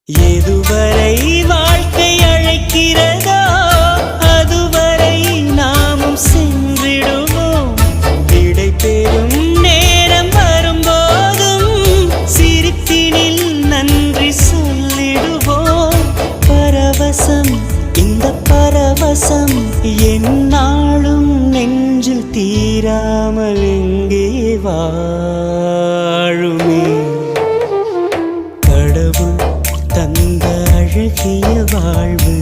எதுவரை வாழ்க்கை அழைக்கிறதோ அதுவரை நாமும் சென்றிடுவோம். விடை பெறும் நேரம் வரும்போதும் சிரிப்பினில் நன்றி சொல்லிடுவோம். பரவசம், இந்த பரவசம் எந்நாளும் நெஞ்சில் தீராமல் எங்கே வாழுமே. கடவுள் தந்த அழகிய வாழ்வு